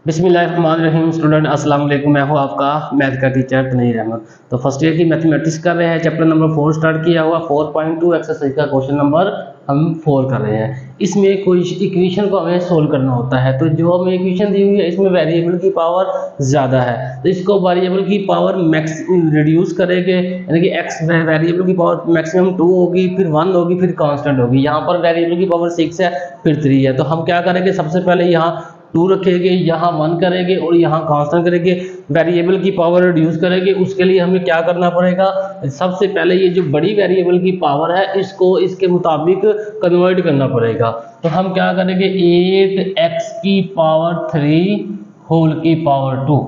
बिस्मिल्लाहिर्रहमानिर्रहीम। स्टूडेंट अस्सलाम वालेकुम, मैं हूं आपका मैथ का टीचर तनीर अहमद। तो फर्स्ट ईयर की मैथमेटिक्स कर रहे हैं, चैप्टर नंबर 4 स्टार्ट किया हुआ। 4.2 एक्सरसाइज का क्वेश्चन नंबर हम 4 कर रहे हैं। इसमें कोई इक्वेशन को हमें सोल्व करना होता है, तो जो हमें इक्वेशन दी हुई है इसमें वेरिएबल की पावर ज़्यादा है, तो इसको वेरिएबल की पावर मैक्स रिड्यूस करेंगे, यानी कि एक्स वेरिएबल की पावर मैक्सिमम 2 होगी, फिर 1 होगी, फिर कांस्टेंट होगी। यहाँ पर वेरिएबल की पावर 6 है, फिर 3 है। तो हम क्या करेंगे, सबसे पहले यहाँ 2 रखेंगे, यहाँ 1 करेंगे और यहाँ कांस्टेंट करेंगे, वेरिएबल की पावर रिड्यूस करेंगे। उसके लिए हमें क्या करना पड़ेगा, सबसे पहले ये जो बड़ी वेरिएबल की पावर है इसको इसके मुताबिक कन्वर्ट करना पड़ेगा। तो हम क्या करेंगे, 8x की पावर 3 होल की पावर 2।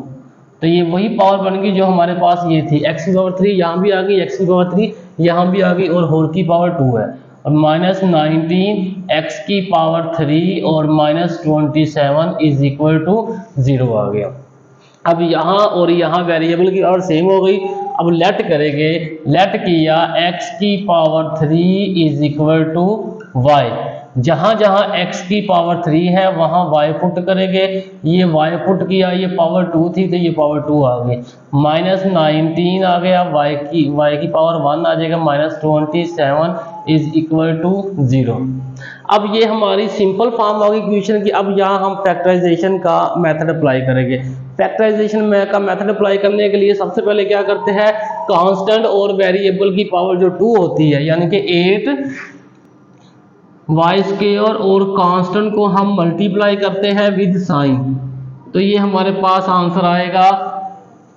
तो ये वही पावर बन गई जो हमारे पास ये थी, x की पावर 3 यहाँ भी आ गई, x की पावर 3 यहाँ भी आ गई और होल की पावर 2 है, और -19 x की पावर 3 और -27 इज इक्वल टू 0 आ गया। अब यहाँ और यहाँ वेरिएबल की और सेम हो गई। अब लेट करेंगे, लेट किया x की power 3 is equal to y। जहाँ जहाँ x की पावर 3 है वहाँ y पुट करेंगे, ये y पुट किया, ये पावर 2 थी तो ये पावर 2 आ गई, -19 आ गया, y की पावर 1 आ जाएगा, -27 इज इक्वल टू 0। अब ये हमारी सिंपल फॉर्म होगी इक्वेशन की। अब यहाँ हम फैक्टराइजेशन का मेथड अप्लाई करेंगे। फैक्टराइजेशन का मेथड अप्लाई करने के लिए सबसे पहले क्या करते हैं, कांस्टेंट और वेरिएबल की पावर जो 2 होती है, यानी कि 8y² और कांस्टेंट को हम मल्टीप्लाई करते हैं विद साइन। तो ये हमारे पास आंसर आएगा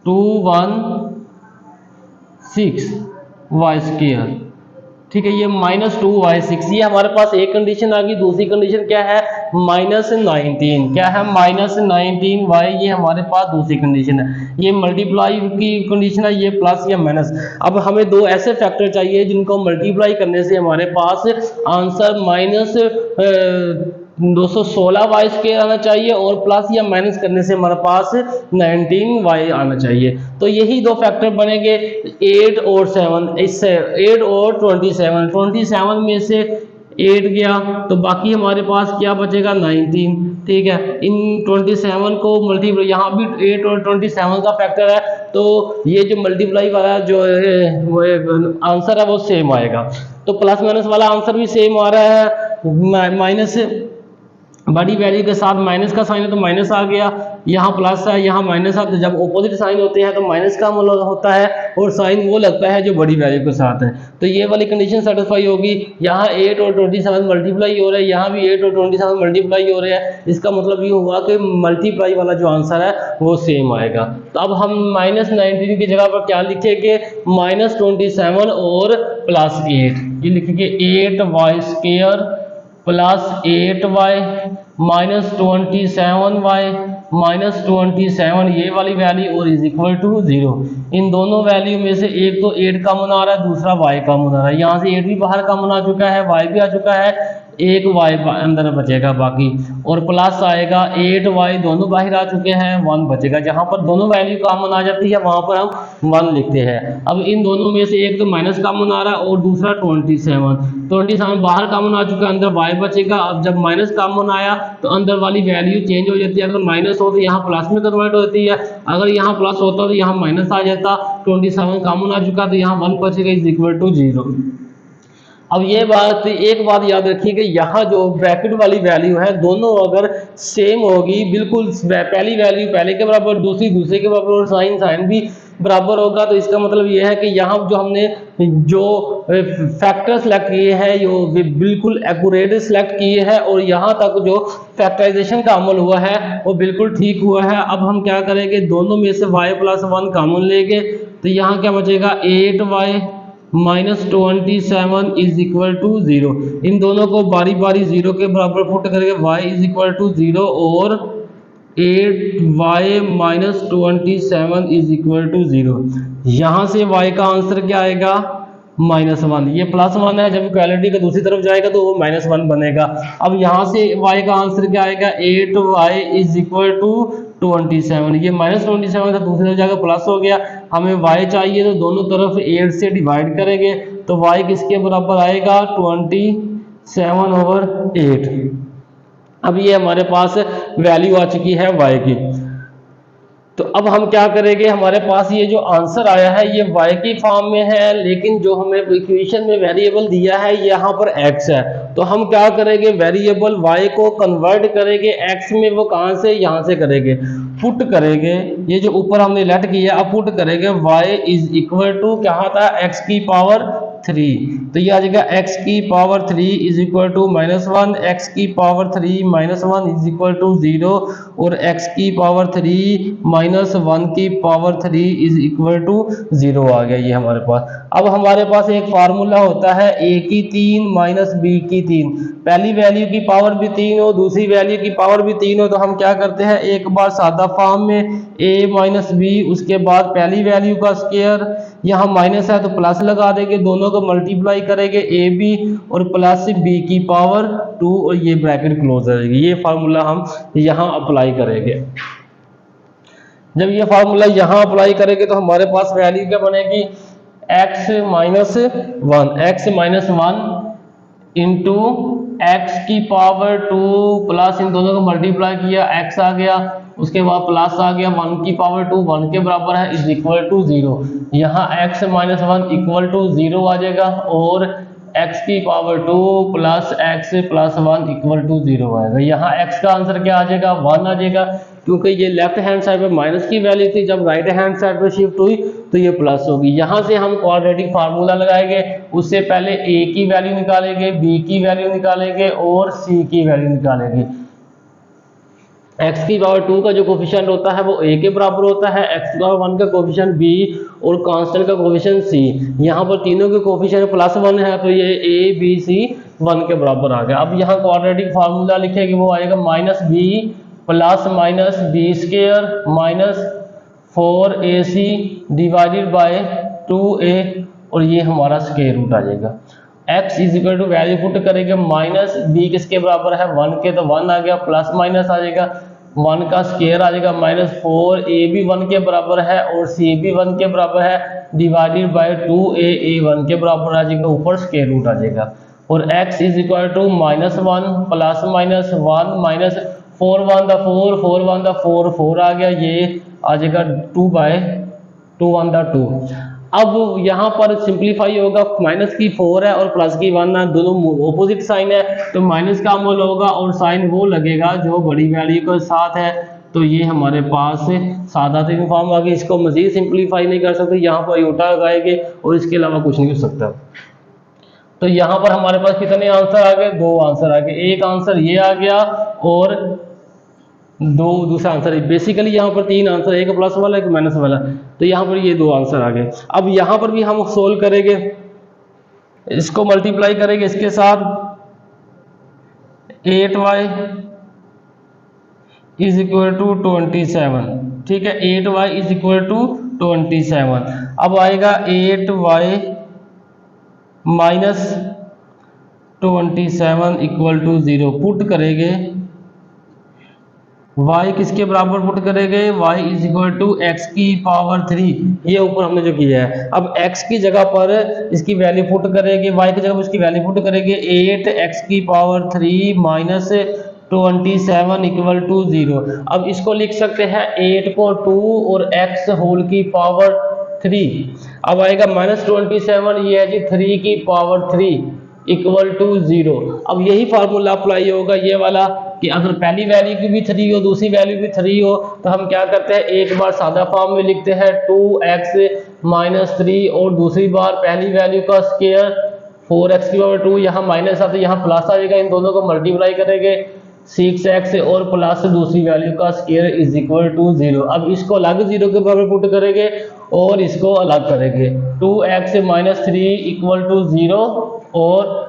216y²। ठीक है, ये -2y6, ये हमारे पास एक कंडीशन आ गई। दूसरी कंडीशन क्या है, -19, क्या है, -19y, ये हमारे पास दूसरी कंडीशन है। ये मल्टीप्लाई की कंडीशन है, ये प्लस या माइनस। अब हमें दो ऐसे फैक्टर चाहिए जिनको मल्टीप्लाई करने से हमारे पास आंसर -216y² आना चाहिए और प्लस या माइनस करने से हमारे पास 19y आना चाहिए। तो यही दो फैक्टर बनेंगे, 8 और 7। इससे 8 और 27 में से 8 गया तो बाकी हमारे पास क्या बचेगा, 19। ठीक है, इन 27 को मल्टीप्लाई, यहाँ भी 8 और 27 का फैक्टर है, तो ये जो मल्टीप्लाई वाला जो आंसर है वो सेम आएगा। तो प्लस माइनस वाला आंसर भी सेम आ रहा है, माइनस बड़ी वैल्यू के साथ माइनस का साइन है तो माइनस आ गया, यहाँ प्लस है यहाँ माइनस है, तो जब ऑपोजिट साइन होते हैं तो माइनस का होता है और साइन वो लगता है जो बड़ी वैल्यू के साथ है। तो ये वाली कंडीशन सेटिस्फाई होगी। यहाँ 8 और 27 मल्टीप्लाई हो रहे हैं, यहाँ भी 8 और 27 मल्टीप्लाई हो रहे हैं। इसका मतलब ये हुआ कि मल्टीप्लाई वाला जो आंसर है वो सेम आएगा। तो अब हम -19 की जगह पर क्या लिखेंगे, -27 और +8, ये लिखेंगे 8y² प्लस 8y -27y -27, ये वाली वैल्यू और इज इक्वल टू 0। इन दोनों वैल्यू में से एक तो 8 कॉमन आ रहा है, दूसरा y कॉमन आ रहा है। यहाँ से 8 भी बाहर कॉमन आ चुका है, y भी आ चुका है, एक y अंदर बचेगा बाकी, और प्लस आएगा 8y, दोनों बाहर आ चुके हैं, 1 बचेगा। जहाँ पर दोनों वैल्यू कॉमन आ जाती है वहाँ पर हम 1 लिखते हैं। अब इन दोनों में से एक तो माइनस कॉमन आ रहा है और दूसरा 27 बाहर कॉमन आ चुका है, अंदर y बचेगा। अब जब माइनस कॉमन आया तो अंदर वाली वैल्यू चेंज हो जाती है, अगर माइनस हो तो यहाँ प्लस में कन्वर्ट होती है, अगर यहाँ प्लस होता तो यहाँ माइनस आ जाता। 27 कॉमन आ चुका तो यहाँ 1 बचेगा इज इक्वल टू 0। अब ये बात, एक बात याद रखिए कि यहाँ जो ब्रैकेट वाली वैल्यू है दोनों अगर सेम होगी, बिल्कुल पहली वैल्यू पहले के बराबर, दूसरी दूसरे के बराबर और साइन भी बराबर होगा, तो इसका मतलब ये है कि यहाँ जो हमने जो फैक्टर सेलेक्ट किए हैं यो बिल्कुल एक्यूरेट सेलेक्ट किए हैं, और यहाँ तक जो फैक्टराइजेशन का अमल हुआ है वो बिल्कुल ठीक हुआ है। अब हम क्या करेंगे, दोनों में से y+1 कॉमन लेंगे, तो यहाँ क्या बचेगा, 8y -27 इज इक्वल टू 0। इन दोनों को बारी बारी 0 के बराबर पुट करके y इज इक्वल टू 0 और 8y -27 इज इक्वल टू 0। यहाँ से y का आंसर क्या आएगा, -1। ये +1 है, जब इक्वालिटी का दूसरी तरफ जाएगा तो वो -1 बनेगा। अब यहाँ से y का आंसर क्या आएगा, 8y इज इक्वल टू 27। ये -27 था, दूसरी तरफ जाकर प्लस हो गया। हमें y चाहिए तो दोनों तरफ 8 से डिवाइड करेंगे, तो y किसके बराबर आएगा, 27/8। अब ये हमारे पास वैल्यू आ चुकी है y की। तो अब हम क्या करेंगे, हमारे पास ये जो आंसर आया है ये y की फॉर्म में है, लेकिन जो हमें इक्वेशन में वेरिएबल दिया है यहाँ पर x है। तो हम क्या करेंगे, वेरिएबल y को कन्वर्ट करेंगे x में, वो कहाँ से, यहाँ से करेंगे, पुट करेंगे। ये जो ऊपर हमने लेट किया, अब पुट करेंगे y इज इक्वल टू क्या आता है, x की पावर 3। तो ये आ जाएगा x की power 3 is equal to -1, x की पावर 3 -1 इज इक्वल टू 0 और x की पावर 3 -1 की पावर 3 इज इक्वल टू 0 आ गया ये हमारे पास। अब हमारे पास एक फार्मूला होता है a की 3 माइनस b की 3। पहली वैल्यू की पावर भी 3 हो, दूसरी वैल्यू की पावर भी 3 हो, तो हम क्या करते हैं, एक बार सादा फॉर्म में a माइनस b, उसके बाद पहली वैल्यू का स्क्वायर, यहाँ माइनस है तो प्लस लगा देंगे, दोनों को मल्टीप्लाई करेंगे ए बी और प्लस बी की पावर 2 और ये ब्रैकेट क्लोज हो जाएगी। ये फार्मूला हम यहाँ अप्लाई करेंगे। जब ये फार्मूला यहाँ अप्लाई करेंगे तो हमारे पास वैल्यू क्या बनेगी, x minus one into x की पावर 2 प्लस इन दोनों को मल्टीप्लाई किया, x आ गया, उसके बाद प्लस आ गया 1 की पावर 2 1 के बराबर है इज इक्वल टू 0। यहाँ x minus one equal to 0 आ जाएगा और x की power 2 plus x plus 1 equal to 0 आएगा। यहाँ x का आंसर क्या आ जाएगा, 1 आ जाएगा, क्योंकि ये लेफ्ट हैंड साइड पे माइनस की वैल्यू थी, जब राइट हैंड साइड पे शिफ्ट हुई तो ये प्लस होगी। यहाँ से हम क्वाड्रेटिक फार्मूला लगाएंगे, उससे पहले a की वैल्यू निकालेंगे, b की वैल्यू निकालेंगे और c की वैल्यू निकालेंगे। x की पावर 2 का जो कोफिशिएंट होता है वो a के बराबर होता है, x की पावर 1 का कोफिशिएंट b और कांस्टेंट का कोफिशिएंट c। यहाँ पर तीनों के कोफिशिएंट +1 है तो ये a b c 1 के बराबर आ गया। अब यहाँ क्वाड्रेटिक फार्मूला लिखेंगे, वो आएगा -b plus minus B square minus 4ac divided by 2a और ये हमारा स्क्वायर रूट आ जाएगा। x is equal to value put करेंगे, माइनस b किसके बराबर है, 1 के, तो 1 आ गया, प्लस माइनस आ जाएगा, 1 का स्क्वायर आ जाएगा, -4a भी 1 के बराबर है और c भी 1 के बराबर है, डिवाइडेड बाय 2a 1 के बराबर आ जाएगा, ऊपर स्क्वायर रूट आ जाएगा। और x is equal to -1 plus minus 1 minus 4 1 दा 4 4 1 दा 4 4 आ गया, ये आ जाएगा 2 बाय 2 1 दा 2। अब यहाँ पर सिंप्लीफाई होगा, माइनस की 4 है और प्लस की 1 है, दोनों ऑपोजिट साइन है तो माइनस का अमल होगा और साइन वो लगेगा जो बड़ी वैल्यू के साथ है। तो ये हमारे पास सादा तीन फॉर्म आ गई, इसको मजीद सिंप्लीफाई नहीं कर सकते, यहाँ पर योटा लगाएंगे और इसके अलावा कुछ नहीं हो सकता। तो यहाँ पर हमारे पास कितने आंसर आ गए, 2 आंसर आ गए, एक आंसर ये आ गया और 2 दूसरा आंसर है। बेसिकली यहाँ पर 3 आंसर, एक प्लस वाला एक माइनस वाला, तो यहाँ पर ये 2 आंसर आ गए। अब यहाँ पर भी हम सोल्व करेंगे, इसको मल्टीप्लाई करेंगे इसके साथ, 8y इज इक्वल टू 27, ठीक है, 8y इज इक्वल टू 27। अब आएगा 8y minus 27 equal to 0, put करेंगे y किसके बराबर पुट करेंगे, y is equal to X की पावर 3, ये ऊपर हमने जो किया है। अब x की जगह पर इसकी वैल्यू पुट करेंगे, y की जगह पर इसकी वैल्यू पुट करेंगे, 8 एक्स की पावर 3 माइनस 27 इक्वल टू 0। अब इसको लिख सकते हैं 8 को 2 और x होल की पावर 3। अब आएगा -27, ये है जी 3 की पावर 3 इक्वल टू 0। अब यही फार्मूला अप्लाई होगा ये वाला कि अगर पहली वैल्यू की भी 3 हो, दूसरी वैल्यू भी 3 हो, तो हम क्या करते हैं, एक बार सादा फॉर्म में लिखते हैं 2x माइनस 3 और दूसरी बार पहली वैल्यू का स्क्वायर 4x की पावर 2, यहाँ माइनस आता है यहाँ प्लस आ जाएगा, इन दोनों को मल्टीप्लाई करेंगे 6x और प्लस दूसरी वैल्यू का स्क्वायर इज इक्वल टू 0। अब इसको अलग 0 के बराबर पुट करेंगे और इसको अलग करेंगे, 2x माइनस 3 इक्वल टू 0 और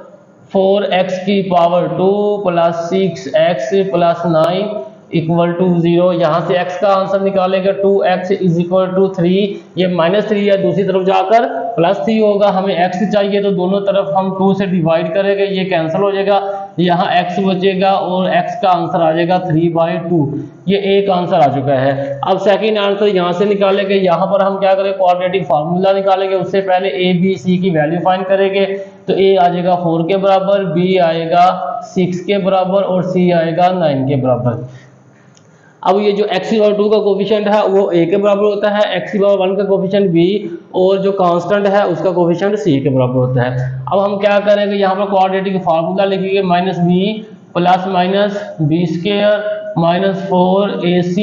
4x की power 2 plus 6x plus 9 equal to 0। यहाँ से x का आंसर निकालेंगे, 2x इज इक्वल टू 3, ये -3 है, दूसरी तरफ जाकर +3 होगा, हमें x चाहिए तो दोनों तरफ हम 2 से डिवाइड करेंगे, ये कैंसिल हो जाएगा, यहाँ x बचेगा और x का आंसर आ जाएगा 3/2। ये एक आंसर आ चुका है। अब सेकंड आंसर यहाँ से निकालेंगे, यहाँ पर हम क्या करेंगे, क्वाड्रेटिक फार्मूला निकालेंगे, उससे पहले a b c की वैल्यू फाइंड करेंगे। तो ए आ जाएगा 4 के बराबर, बी आएगा 6 के बराबर और सी आएगा 9 के बराबर। अब ये जो x की पावर 2 का कोफिशिएंट है वो a के बराबर होता है, x की पावर 1 का कोफिशिएंट b और जो कांस्टेंट है उसका कोफिशिएंट c के बराबर होता है। अब हम क्या करेंगे, यहाँ पर क्वाड्रेटिक फार्मूला लिखेंगे, minus B plus minus B square minus 4ac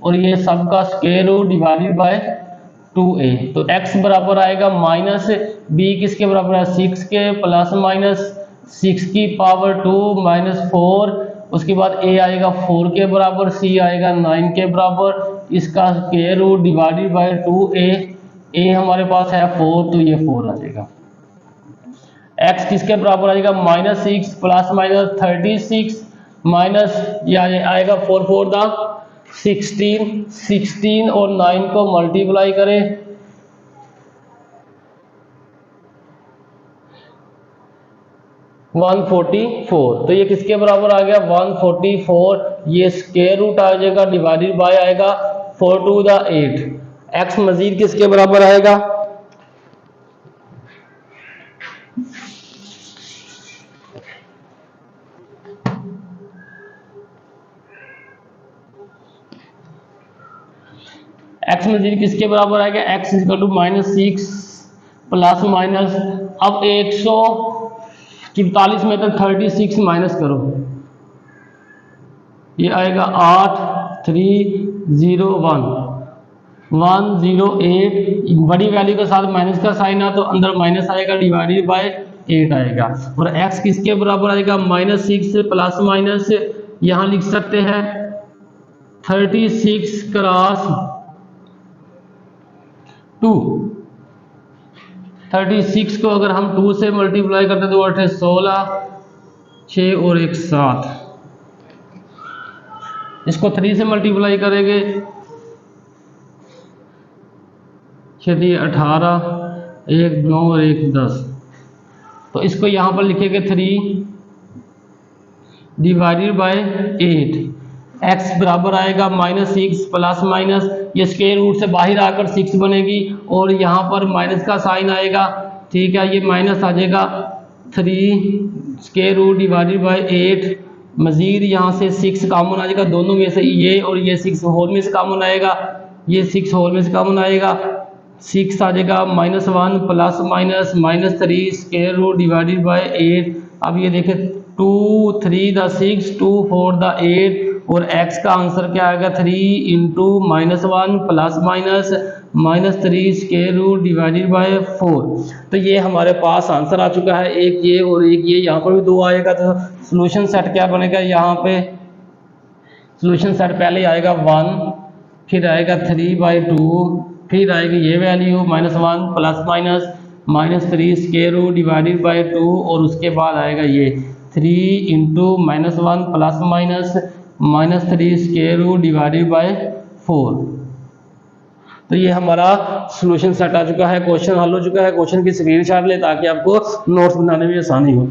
और ये सब का square root divided by 2a। तो x बराबर आएगा माइनस b किसके बराबर है 6 के, प्लस माइनस 6 की पावर 2 माइनस 4, उसके बाद a आएगा 4 के बराबर, c आएगा 9 के बराबर, इसका square root divided by 2a। a हमारे पास है 4 तो ये 4 आ जाएगा। x किसके बराबर आएगा माइनस 6 प्लस माइनस 36 माइनस ये आएगा 4 4 दा 16 और 9 को मल्टीप्लाई करें 144, तो ये किसके बराबर आ गया 144। ये स्क्वायर रूट आ जाएगा डिवाइडेड बाय आएगा 4 टू द 8। x मजीद किसके बराबर आएगा x मजीद किसके बराबर आएगा x equal to -6 plus minus, अब 144 में तक 36 माइनस करो, ये आएगा 8301 108, बड़ी वैल्यू के साथ माइनस का साइन है तो अंदर माइनस आएगा डिवाइडेड बाय 8 आएगा। और x किसके बराबर आएगा -6 प्लस माइनस यहाँ लिख सकते हैं 36 क्रॉस 2, 36 को अगर हम 2 से मल्टीप्लाई करते तो 8 16, 6 और 1 7, इसको 3 से मल्टीप्लाई करेंगे 6 18, 1 9 और 1 10, तो इसको यहाँ पर लिखेंगे 3 डिवाइडेड बाय 8। x बराबर आएगा -6 प्लस माइनस, ये स्क्वायर रूट से बाहर आकर 6 बनेगी और यहाँ पर माइनस का साइन आएगा, ठीक है, ये माइनस आ जाएगा 3 स्क्वायर रूट डिवाइडेड बाय 8। मजीद यहाँ से 6 कॉमन आ जाएगा, दोनों में से ये और ये 6 होल में से कॉमन आएगा, ये 6 होल में से कॉमन आएगा, 6 आ जाएगा -1 plus minus -3 square root divided by 8। अब ये देखें 2 3 द 6 2 4 द 8 और x का आंसर क्या आएगा 3 into -1 plus -3 square root divided by 4। तो ये हमारे पास आंसर आ चुका है, एक ये और एक ये, यहाँ पर भी 2 आएगा। तो सॉल्यूशन सेट क्या बनेगा, यहाँ पे सॉल्यूशन सेट पहले आएगा 1, फिर आएगा 3/2, फिर आएगी ये value -1 plus -3 square root divided by 2 और उसके बाद आएगा ये 3 into -1 plus -3 square root divided by 4। तो ये हमारा सॉल्यूशन सेट आ चुका है, क्वेश्चन हल हो चुका है। क्वेश्चन की स्क्रीनशॉट ले ताकि आपको नोट्स बनाने में आसानी हो।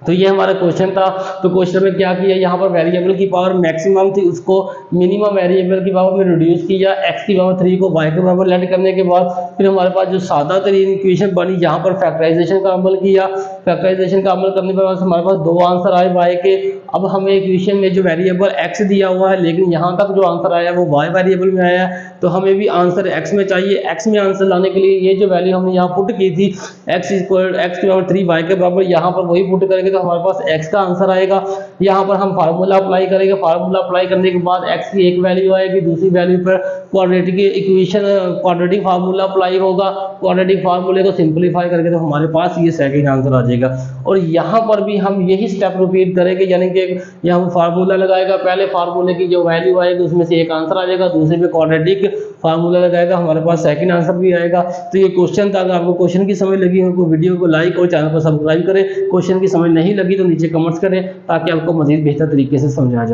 तो ये हमारा क्वेश्चन था। तो क्वेश्चन में क्या किया, यहाँ पर वेरिएबल की पावर मैक्सिमम थी, उसको मिनिमम वेरिएबल की पावर में रिड्यूस किया, x की पावर 3 को y के बराबर लेट करने के बाद फिर हमारे पास जो सादा तरीन इक्वेशन बनी, यहाँ पर फैक्टराइजेशन का अमल किया। फैक्टराइजेशन का अमल करने के बाद हमारे पास 2 आंसर आए y के। अब हमें इक्वेशन में जो वेरिएबल x दिया हुआ है, लेकिन यहाँ तक जो आंसर आया वो y वेरिएबल में आया है, तो हमें भी आंसर x में चाहिए। x में आंसर लाने के लिए ये जो वैल्यू हमने यहाँ पुट की थी x की पावर 3 y के बराबर, यहाँ पर वही पुट करेंगे तो हमारे पास x का आंसर आएगा। यहाँ पर हम फार्मूला अप्लाई करेंगे, फार्मूला अप्लाई करने के बाद x की एक वैल्यू आएगी, दूसरी वैल्यू पर quadratic equation quadratic formula apply होगा। क्वाड्रेटिक फार्मूले को सिंपलीफाई करके तो हमारे पास ये सेकंड आंसर आ जाएगा। और यहाँ पर भी हम यही स्टेप रिपीट करेंगे, यानी कि यहाँ फार्मूला लगाएगा, पहले फार्मूले की जो वैल्यू आएगी उसमें से एक आंसर आ जाएगा, दूसरे पे क्वाड्रेटिक फार्मूला लगाएगा, हमारे पास सेकंड आंसर भी आएगा। तो ये क्वेश्चन था। अगर आपको क्वेश्चन की समझ लगी हो तो वीडियो को लाइक और चैनल को सब्सक्राइब करें। क्वेश्चन की समझ नहीं लगी तो नीचे कमेंट्स करें ताकि आपको मजीद बेहतर तरीके से समझा जाए।